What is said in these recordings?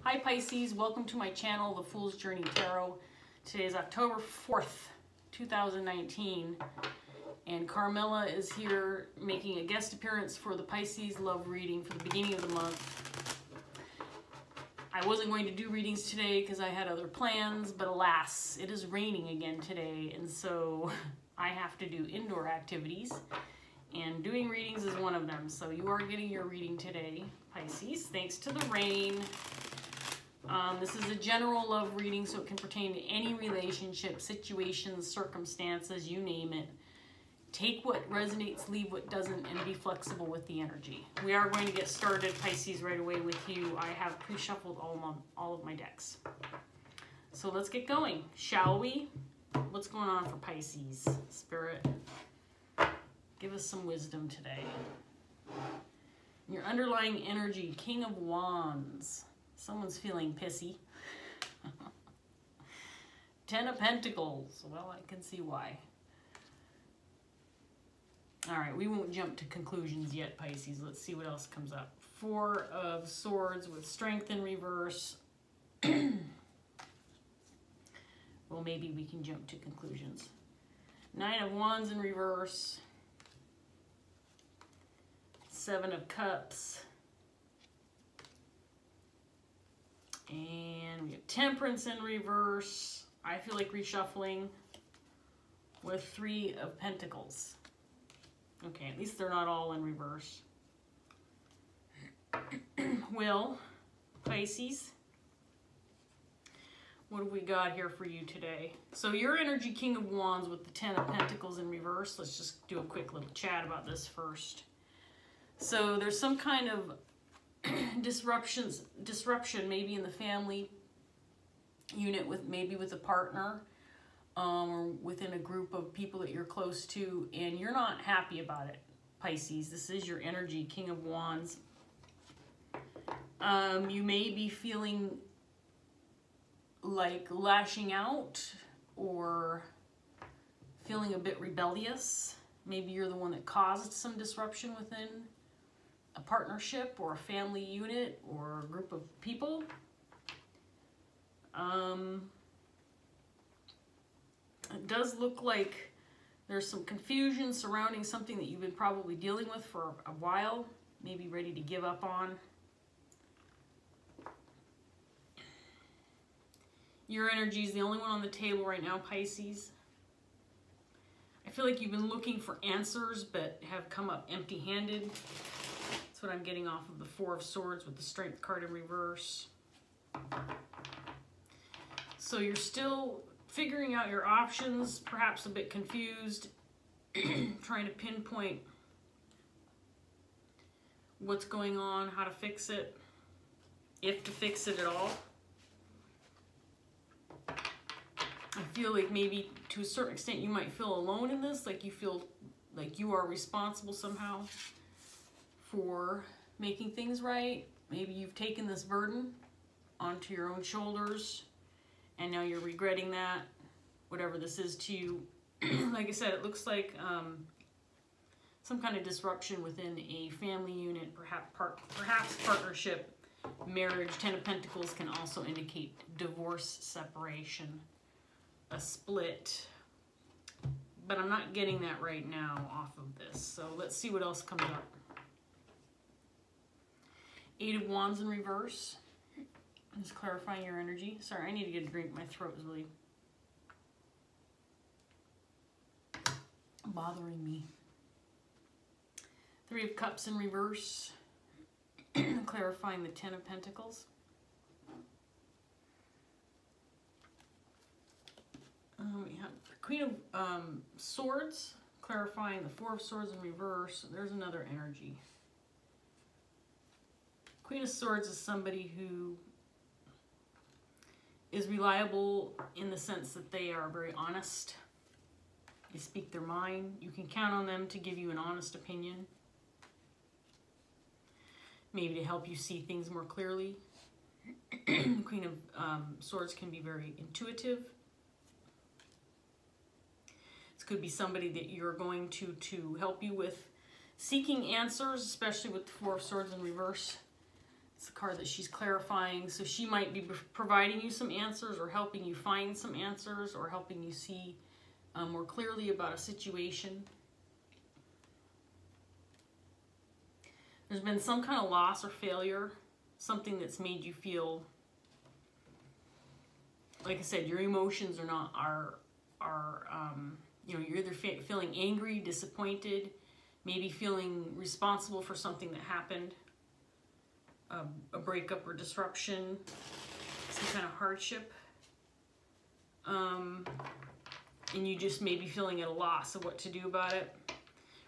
Hi Pisces, welcome to my channel, The Fool's Journey Tarot. Today is October 4th, 2019, and Carmela is here making a guest appearance for the Pisces Love Reading for the beginning of the month. I wasn't going to do readings today because I had other plans, but alas, it is raining again today, and so I have to do indoor activities, and doing readings is one of them. So you are getting your reading today, Pisces, thanks to the rain. This is a general love reading, so it can pertain to any relationship, situations, circumstances, you name it. Take what resonates, leave what doesn't, and be flexible with the energy. We are going to get started, Pisces, right away with you. I have pre-shuffled all of my decks. So let's get going, shall we? What's going on for Pisces? Spirit, give us some wisdom today. Your underlying energy, King of Wands. Someone's feeling pissy. 10 of Pentacles. Well, I can see why. All right, we won't jump to conclusions yet, Pisces. Let's see what else comes up. 4 of Swords with Strength in reverse. Well, maybe we can jump to conclusions. 9 of Wands in reverse. 7 of Cups. And we have Temperance in reverse. I feel like reshuffling with 3 of Pentacles. Okay, at least they're not all in reverse. Well, Pisces, what have we got here for you today? So your energy, King of Wands with the 10 of Pentacles in reverse. Let's just do a quick little chat about this first. So there's some kind of disruption maybe in the family unit, with maybe with a partner, or within a group of people that you're close to, and you're not happy about it, Pisces. This is your energy, King of Wands. You may be feeling like lashing out or feeling a bit rebellious. Maybe you're the one that caused some disruption within a partnership or a family unit or a group of people. It does look like there's some confusion surrounding something that you've been probably dealing with for a while, maybe ready to give up on. Your energy is the only one on the table right now, Pisces. I feel like you've been looking for answers but have come up empty-handed. That's what I'm getting off of the 4 of Swords with the Strength card in reverse. So you're still figuring out your options, perhaps a bit confused, trying to pinpoint what's going on, how to fix it, if to fix it at all. I feel like maybe to a certain extent you might feel alone in this, like you feel like you are responsible somehow for making things right. Maybe you've taken this burden onto your own shoulders and now you're regretting that, whatever this is to you. Like I said, it looks like some kind of disruption within a family unit, perhaps partnership, marriage. 10 of Pentacles can also indicate divorce, separation, a split. But I'm not getting that right now off of this. So let's see what else comes up. 8 of Wands in reverse. Just clarifying your energy. Sorry, I need to get a drink. My throat is really bothering me. 3 of Cups in reverse. Clarifying the 10 of Pentacles. We have the Queen of Swords. Clarifying the 4 of Swords in reverse. There's another energy. Queen of Swords is somebody who is reliable in the sense that they are very honest. They speak their mind. You can count on them to give you an honest opinion. Maybe to help you see things more clearly. The Queen of Swords can be very intuitive. This could be somebody that you're going to help you with seeking answers, especially with the 4 of Swords in reverse. It's a card that she's clarifying. So she might be providing you some answers or helping you find some answers or helping you see more clearly about a situation. There's been some kind of loss or failure, something that's made you feel, like I said, your emotions are not, you know, you're either feeling angry, disappointed, maybe feeling responsible for something that happened, a breakup or disruption, some kind of hardship, and you just may be feeling at a loss of what to do about it.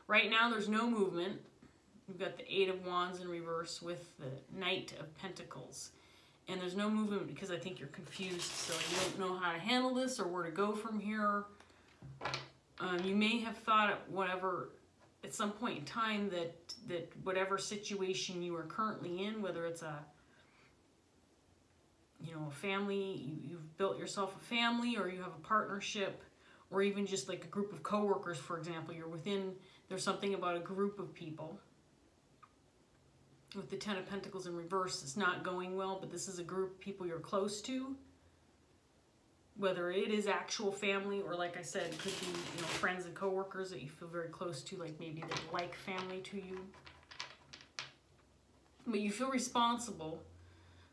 Right now, there's no movement. We've got the Eight of Wands in reverse with the Knight of Pentacles. And there's no movement because I think you're confused, so you don't know how to handle this or where to go from here. You may have thought at some point in time that whatever situation you are currently in, whether it's a family, you've built yourself a family, or you have a partnership, or even just like a group of coworkers, for example, there's something about a group of people. With the Ten of Pentacles in reverse, it's not going well, but this is a group of people you're close to. Whether it is actual family or, like I said, it could be friends and coworkers that you feel very close to, like maybe they're like family to you. But you feel responsible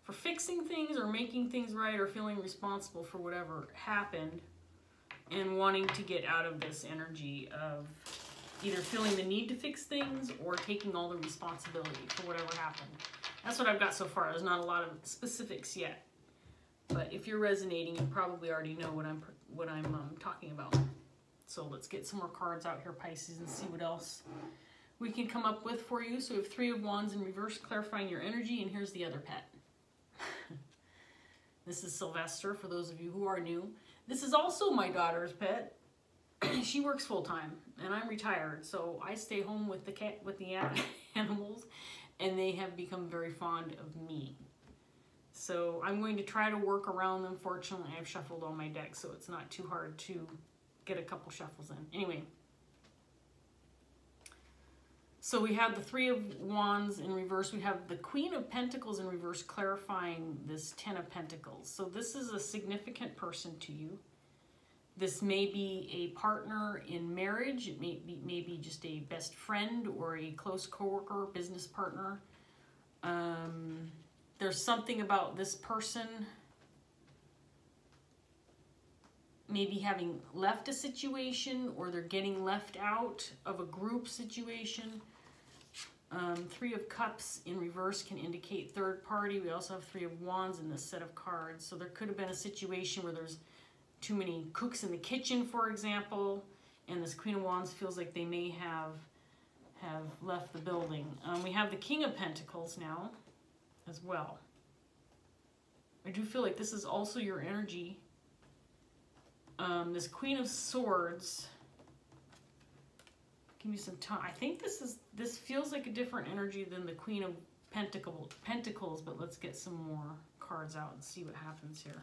for fixing things or making things right, or feeling responsible for whatever happened and wanting to get out of this energy of either feeling the need to fix things or taking all the responsibility for whatever happened. That's what I've got so far. There's not a lot of specifics yet. But if you're resonating, you probably already know what I'm talking about. So let's get some more cards out here, Pisces, and see what else we can come up with for you. So we have Three of Wands in reverse, clarifying your energy, and here's the other pet. This is Sylvester, for those of you who are new. This is also my daughter's pet. She works full-time, and I'm retired, so I stay home with the animals, and they have become very fond of me. So I'm going to try to work around them. Fortunately, I've shuffled all my decks, so it's not too hard to get a couple shuffles in. Anyway, so we have the Three of Wands in reverse. We have the Queen of Pentacles in reverse, clarifying this Ten of Pentacles. So this is a significant person to you. This may be a partner in marriage. It may be just a best friend or a close coworker, business partner. There's something about this person maybe having left a situation, or they're getting left out of a group situation. Three of Cups in reverse can indicate third party. We also have Three of Wands in this set of cards. So there could have been a situation where there's too many cooks in the kitchen, for example, and this Queen of Wands feels like they may have left the building. We have the King of Pentacles now as well. I do feel like this is also your energy. This Queen of Swords, give me some time. I think this feels like a different energy than the Queen of Pentacles, but let's get some more cards out and see what happens here.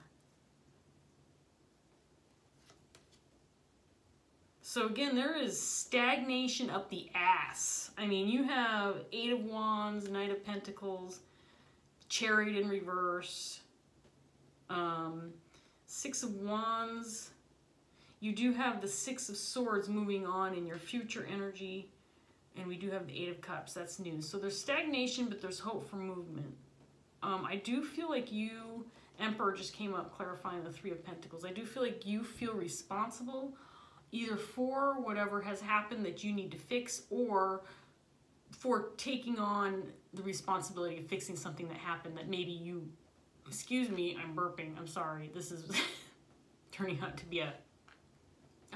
So again, there is stagnation up the ass. I mean, you have Eight of Wands, Knight of Pentacles, Chariot in reverse, Six of Wands. You do have the Six of Swords moving on in your future energy, and we do have the Eight of Cups. That's new. So there's stagnation, but there's hope for movement. I do feel like you, Emperor just came up clarifying the Three of Pentacles. I do feel like you feel responsible either for whatever has happened that you need to fix, or for taking on the responsibility of fixing something that happened that maybe you, excuse me, I'm burping, I'm sorry, this is turning out to be a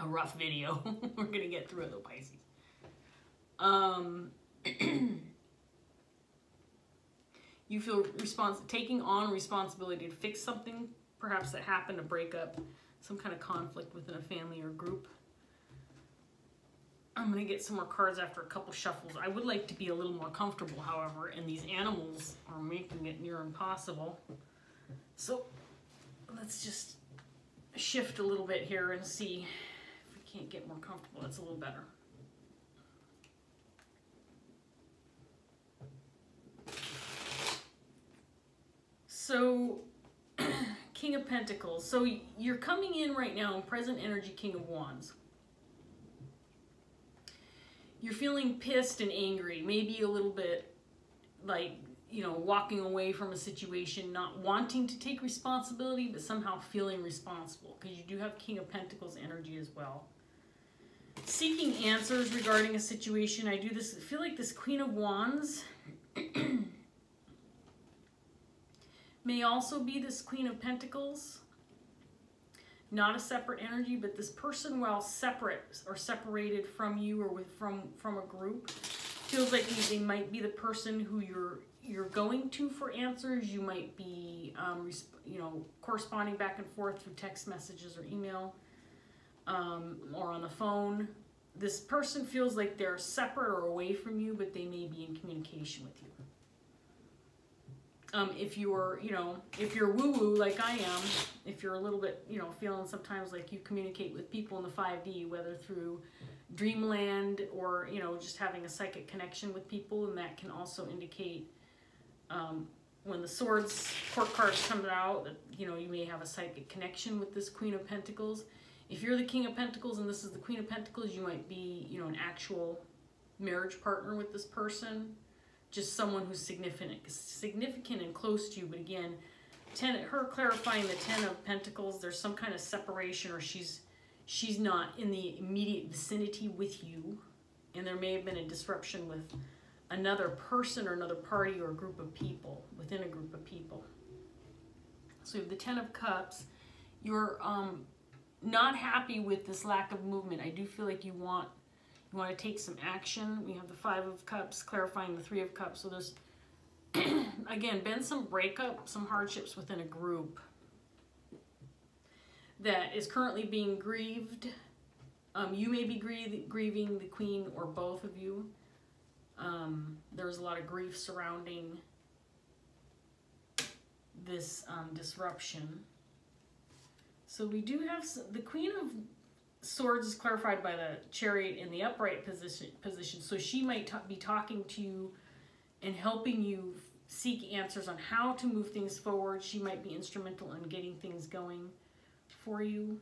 rough video. We're gonna get through it though, Pisces. You feel taking on responsibility to fix something, perhaps that happened, a breakup, some kind of conflict within a family or group. I'm going to get some more cards after a couple shuffles. I would like to be a little more comfortable, however, and these animals are making it near impossible. So let's just shift a little bit here and see if we can't get more comfortable. That's a little better. So, King of Pentacles. So you're coming in right now in present energy, King of Wands. You're feeling pissed and angry, maybe a little bit like, you know, walking away from a situation, not wanting to take responsibility, but somehow feeling responsible, because you do have King of Pentacles energy as well. Seeking answers regarding a situation. I feel like this Queen of Wands may also be this Queen of Pentacles. Not a separate energy, but this person, while separate or separated from you or from a group, feels like they might be the person who you're going to for answers. You might be, you know, corresponding back and forth through text messages or email, or on the phone. This person feels like they're separate or away from you, but they may be in communication with you. If you're, you know, if you're woo-woo like I am, if you're a little bit, you know, feeling sometimes like you communicate with people in the 5D, whether through dreamland or, you know, just having a psychic connection with people, and that can also indicate when the Swords court cards come out that, you know, you may have a psychic connection with this Queen of Pentacles. If you're the King of Pentacles and this is the Queen of Pentacles, you might be, you know, an actual marriage partner with this person. Just someone who's significant and close to you. But again, her clarifying the 10 of Pentacles, there's some kind of separation, or she's not in the immediate vicinity with you, and there may have been a disruption with another person or another party or a group of people, within a group of people. So you have the 10 of Cups. You're not happy with this lack of movement. I do feel like you want to take some action. We have the 5 of Cups clarifying the 3 of Cups. So there's, again, been some breakup, some hardships within a group that is currently being grieved. You may be grieving the Queen, or both of you. There's a lot of grief surrounding this disruption. So we do have the Queen of Swords is clarified by the Chariot in the upright position. So she might be talking to you and helping you seek answers on how to move things forward. She might be instrumental in getting things going for you.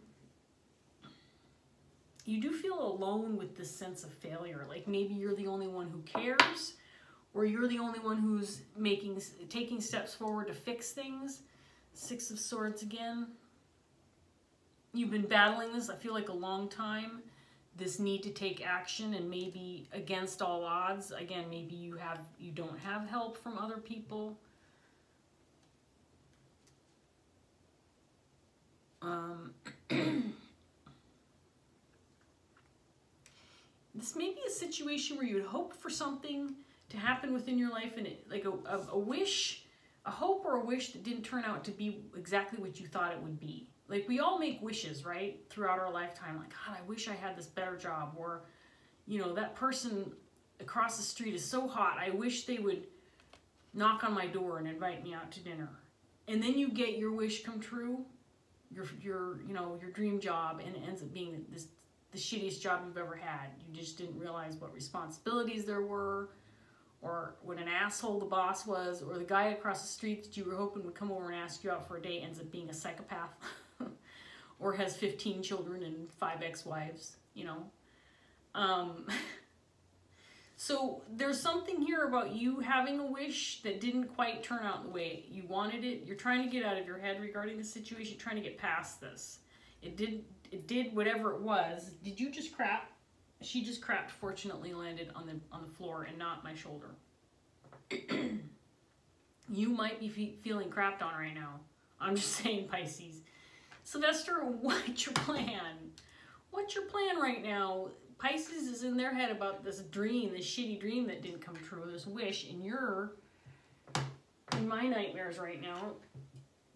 You do feel alone with this sense of failure. Like maybe you're the only one who cares, or you're the only one who's taking steps forward to fix things. 6 of Swords again. You've been battling this, I feel like, a long time. This need to take action, and maybe against all odds. Again, maybe you don't have help from other people. This may be a situation where you would hope for something to happen within your life, and like a wish, a hope or a wish that didn't turn out to be exactly what you thought it would be. Like, we all make wishes, right, throughout our lifetime. Like, God, I wish I had this better job. Or, you know, that person across the street is so hot. I wish they would knock on my door and invite me out to dinner. And then you get your wish come true, your dream job, and it ends up being the shittiest job you've ever had. You just didn't realize what responsibilities there were, or what an asshole the boss was, or the guy across the street that you were hoping would come over and ask you out for a date ends up being a psychopath. Or has 15 children and 5 ex-wives, you know. So there's something here about you having a wish that didn't quite turn out the way you wanted it. You're trying to get out of your head regarding the situation, trying to get past this. It did whatever it was. Did you just crap? She just crapped, fortunately landed on the floor and not my shoulder. You might be feeling crapped on right now. I'm just saying, Pisces. Sylvester, what's your plan? What's your plan right now? Pisces is in their head about this dream, this shitty dream that didn't come true, this wish, and you're in my nightmares right now,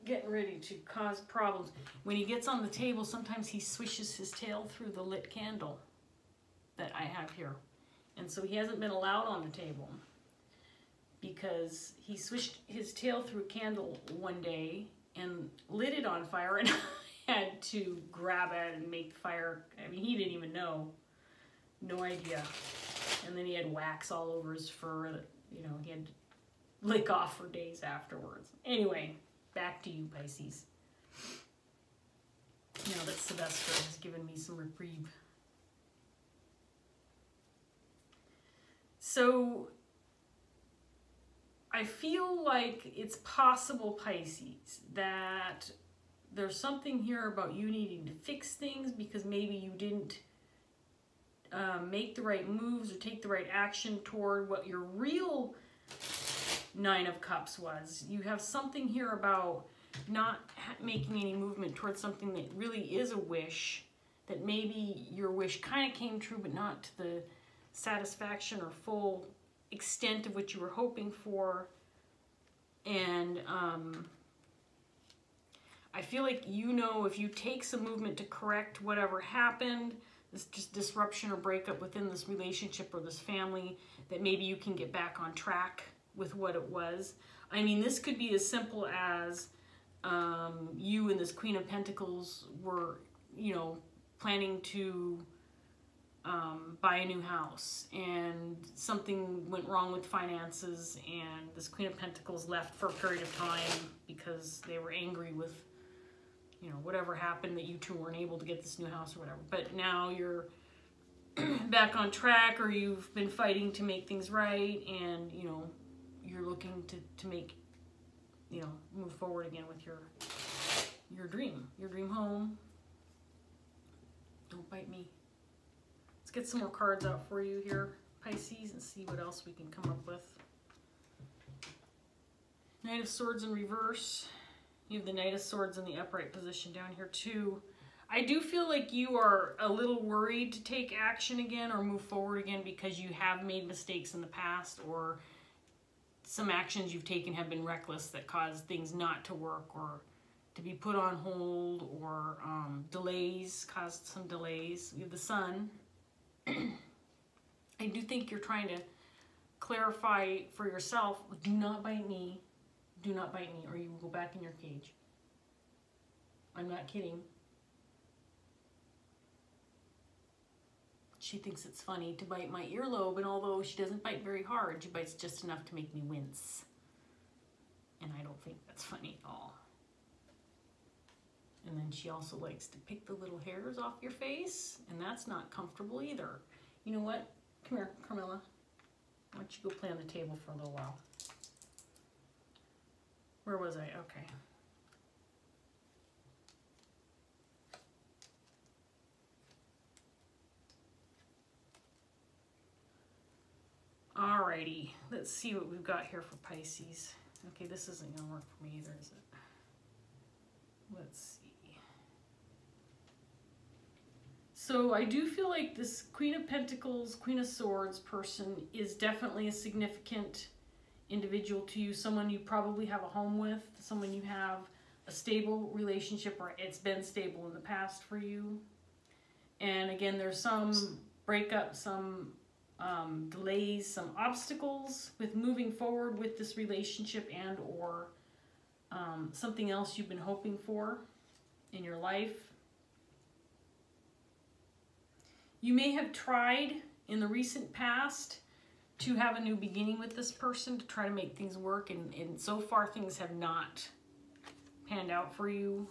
getting ready to cause problems. When he gets on the table, sometimes he swishes his tail through the lit candle that I have here. And so he hasn't been allowed on the table because he swished his tail through a candle one day and lit it on fire, and I had to grab it and make the fire. I mean, he didn't even know. No idea. And then he had wax all over his fur that, you know, he had to lick off for days afterwards. Anyway, back to you, Pisces. Now that Sylvester has given me some reprieve. So I feel like it's possible, Pisces, that there's something here about you needing to fix things because maybe you didn't make the right moves or take the right action toward what your real Nine of Cups was. You have something here about not making any movement towards something that really is a wish, that maybe your wish kind of came true, but not to the satisfaction or full extent of what you were hoping for. And I feel like, you know, if you take some movement to correct whatever happened, this just disruption or breakup within this relationship or this family, that maybe you can get back on track with what it was. I mean, this could be as simple as you and this Queen of Pentacles were, you know, planning to buy a new house, and something went wrong with finances, and this Queen of Pentacles left for a period of time because they were angry with, you know, whatever happened, that you two weren't able to get this new house or whatever. But now you're back on track, or you've been fighting to make things right, and, you know, you're looking to make, you know, move forward again with your dream home. Don't bite me. Let's get some more cards out for you here, Pisces, and see what else we can come up with. Knight of Swords in reverse. You have the Knight of Swords in the upright position down here too. I do feel like you are a little worried to take action again or move forward again because you have made mistakes in the past, or some actions you've taken have been reckless that caused things not to work or to be put on hold, or delays, caused some delays. You have the Sun. I do think you're trying to clarify for yourself, do not bite me, do not bite me, or you will go back in your cage. I'm not kidding. She thinks it's funny to bite my earlobe, and although she doesn't bite very hard, she bites just enough to make me wince. And I don't think that's funny at all. And then she also likes to pick the little hairs off your face, and that's not comfortable either. You know what? Come here, Carmilla. Why don't you go play on the table for a little while? Where was I? Okay. Alrighty, let's see what we've got here for Pisces. Okay, this isn't gonna work for me either, is it? Let's see. So I do feel like this Queen of Pentacles, Queen of Swords person is definitely a significant individual to you, someone you probably have a home with, someone you have a stable relationship, or it's been stable in the past for you. And again, there's some breakup, some delays, some obstacles with moving forward with this relationship, and or something else you've been hoping for in your life. You may have tried in the recent past to have a new beginning with this person, to try to make things work, and so far things have not panned out for you.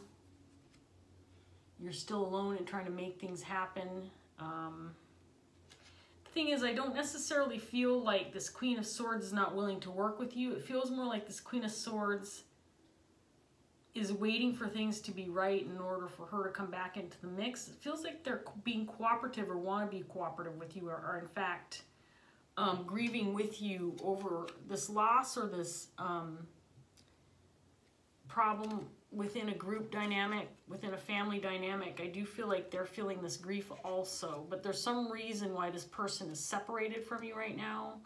You're still alone and trying to make things happen. The thing is, I don't necessarily feel like this Queen of Swords is not willing to work with you. It feels more like this Queen of Swords is waiting for things to be right in order for her to come back into the mix. It feels like they're being cooperative, or want to be cooperative with you, or are in fact grieving with you over this loss, or this problem within a group dynamic, within a family dynamic. I do feel like they're feeling this grief also, but there's some reason why this person is separated from you right now,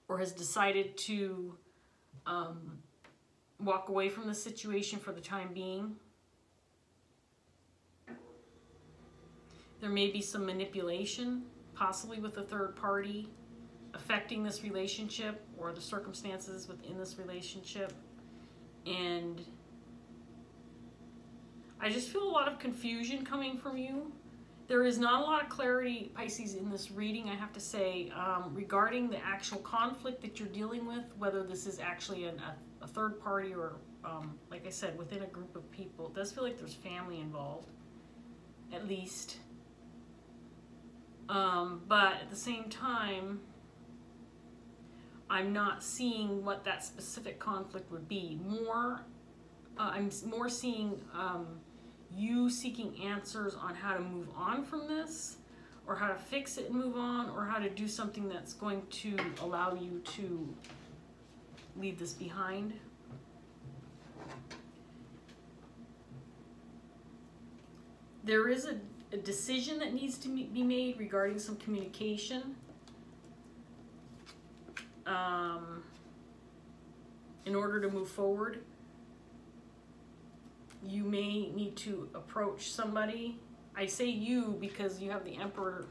or has decided to walk away from the situation for the time being. There may be some manipulation, possibly with a third party, affecting this relationship or the circumstances within this relationship. And I just feel a lot of confusion coming from you. There is not a lot of clarity, Pisces, in this reading, I have to say, regarding the actual conflict that you're dealing with, whether this is actually a third party or like I said, within a group of people. It does feel like there's family involved, at least. But at the same time, I'm not seeing what that specific conflict would be. I'm more seeing you seeking answers on how to move on from this, or how to fix it and move on, or how to do something that's going to allow you to leave this behind. There is a decision that needs to be made regarding some communication. In order to move forward, you may need to approach somebody. I say you because you have the Emperor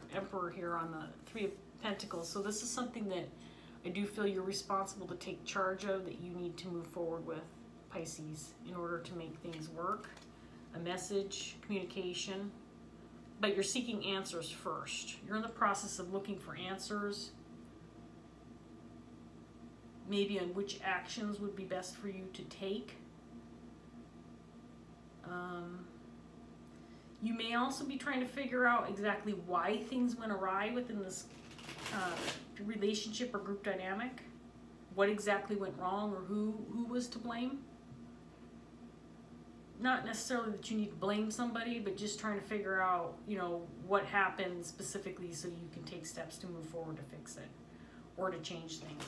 here on the Three of Pentacles. So this is something that I do feel you're responsible to take charge of, that you need to move forward with, Pisces, in order to make things work. A message, communication, but you're seeking answers first. You're in the process of looking for answers, maybe on which actions would be best for you to take. You may also be trying to figure out exactly why things went awry within this relationship or group dynamic. What exactly went wrong, or who was to blame. Not necessarily that you need to blame somebody, but just trying to figure out, you know, what happened specifically so you can take steps to move forward to fix it or to change things.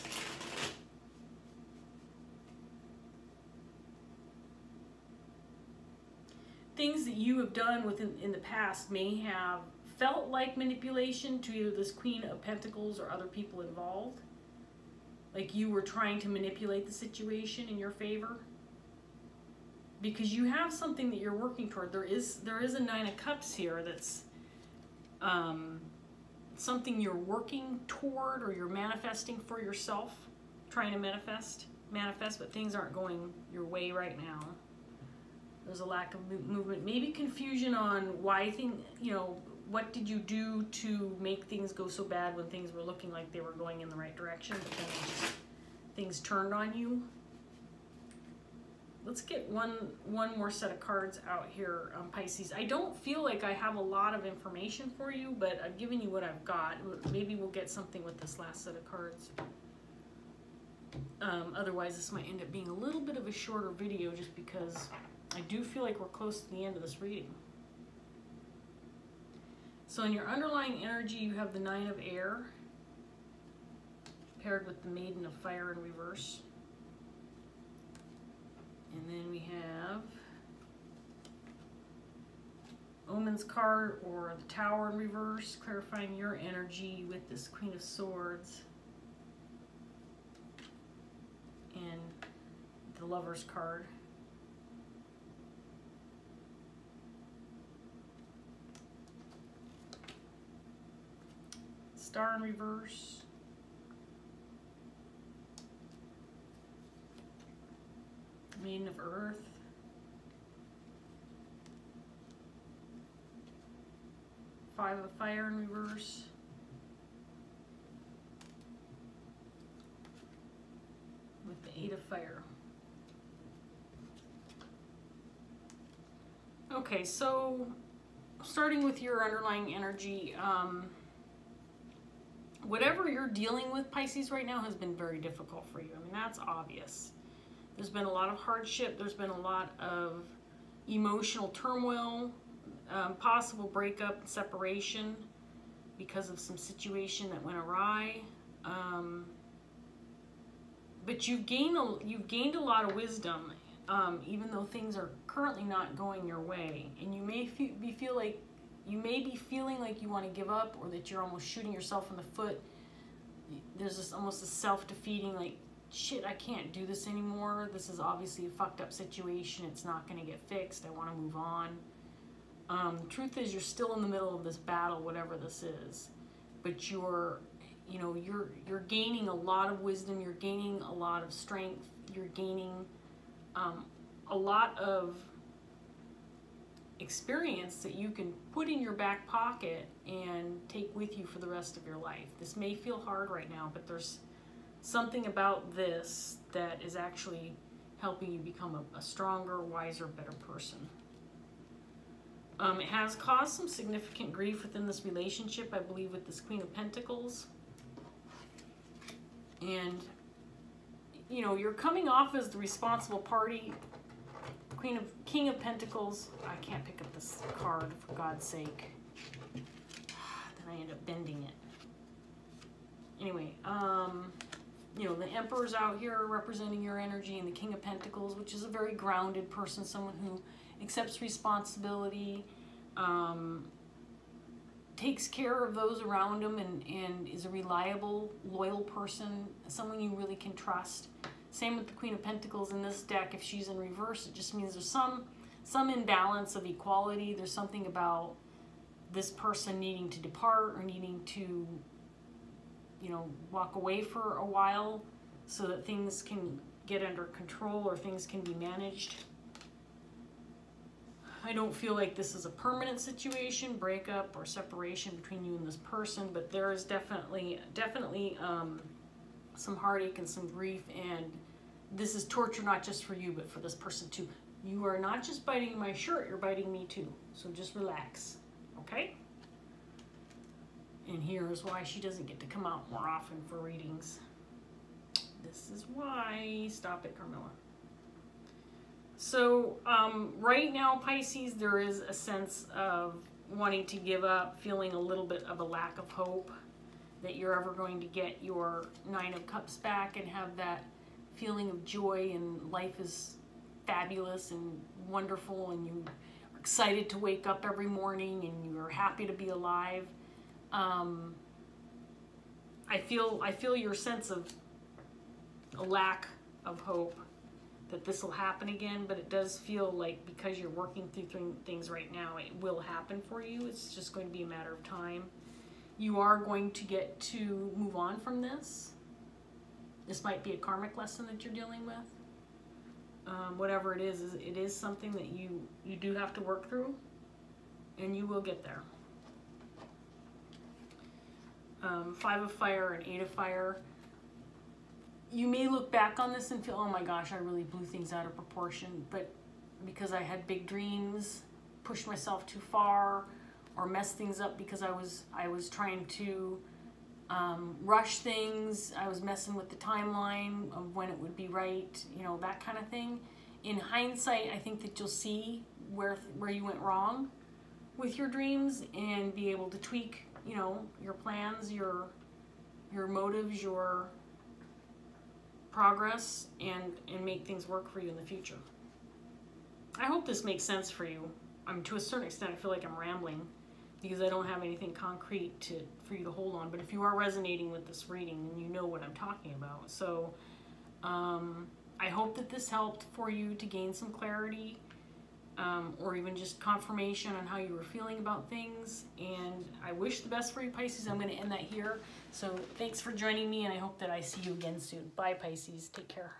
Things that you have done in the past may have felt like manipulation to either this Queen of Pentacles or other people involved. Like you were trying to manipulate the situation in your favor. Because you have something that you're working toward. There is a Nine of Cups here that's something you're working toward, or you're manifesting for yourself, trying to manifest, but things aren't going your way right now. There's a lack of movement, maybe confusion on why what did you do to make things go so bad when things were looking like they were going in the right direction, but then things turned on you. Let's get one more set of cards out here, Pisces. I don't feel like I have a lot of information for you, but I've given you what I've got. Maybe we'll get something with this last set of cards. Otherwise, this might end up being a little bit of a shorter video, just because I do feel like we're close to the end of this reading. So in your underlying energy, you have the Nine of Air paired with the Maiden of Fire in reverse. And then we have Omen's card, or the Tower in reverse, clarifying your energy with this Queen of Swords. And the Lover's card. Star in reverse. Maiden of Earth. Five of Fire in reverse. With the Eight of Fire. Okay, so starting with your underlying energy, whatever you're dealing with, Pisces, right now has been very difficult for you. I mean, that's obvious. There's been a lot of hardship. There's been a lot of emotional turmoil, possible breakup and separation because of some situation that went awry. But you've gained a lot of wisdom, even though things are currently not going your way, and you may be feeling like you want to give up, or that you're almost shooting yourself in the foot. There's this almost a self-defeating, like, shit, I can't do this anymore. This is obviously a fucked up situation. It's not going to get fixed. I want to move on. The truth is, you're still in the middle of this battle, whatever this is. But you're gaining a lot of wisdom. You're gaining a lot of strength. You're gaining a lot of experience that you can put in your back pocket and take with you for the rest of your life. This may feel hard right now, but there's something about this that is actually helping you become a stronger, wiser, better person. It has caused some significant grief within this relationship, I believe, with this Queen of Pentacles. And, you know, you're coming off as the responsible party. King of Pentacles. I can't pick up this card, for God's sake. Then I end up bending it. Anyway, you know, the Emperor's out here representing your energy, and the King of Pentacles, which is a very grounded person, someone who accepts responsibility, takes care of those around him, and is a reliable, loyal person, someone you really can trust. Same with the Queen of Pentacles in this deck. If she's in reverse, it just means there's some imbalance of equality. There's something about this person needing to depart or needing to, you know, walk away for a while so that things can get under control or things can be managed. I don't feel like this is a permanent situation, breakup or separation between you and this person, but there is definitely some heartache and some grief, and this is torture not just for you, but for this person too. You are not just biting my shirt, you're biting me too. So just relax, okay? And here's why she doesn't get to come out more often for readings. This is why. Stop it, Carmilla. So right now, Pisces, there is a sense of wanting to give up, feeling a little bit of a lack of hope that you're ever going to get your Nine of Cups back and have that feeling of joy and life is fabulous and wonderful, and you are excited to wake up every morning and you're happy to be alive. I feel your sense of a lack of hope that this will happen again, but it does feel like because you're working through things right now, it will happen for you. It's just going to be a matter of time. You are going to get to move on from this. This might be a karmic lesson that you're dealing with. Whatever it is something that you do have to work through, and you will get there. Five of Fire and Eight of Fire. You may look back on this and feel, oh my gosh, I really blew things out of proportion, but because I had big dreams, pushed myself too far, or messed things up because I was trying to rush things. I was messing with the timeline of when it would be right, you know, that kind of thing. In hindsight, I think that you'll see where you went wrong with your dreams and be able to tweak, you know, your plans, your motives, your progress, and make things work for you in the future. I hope this makes sense for you. To a certain extent, I feel like I'm rambling because I don't have anything concrete for you to hold on. But if you are resonating with this reading, then you know what I'm talking about. So I hope that this helped for you to gain some clarity, or even just confirmation on how you were feeling about things. And I wish the best for you, Pisces. I'm going to end that here. So thanks for joining me, and I hope that I see you again soon. Bye, Pisces. Take care.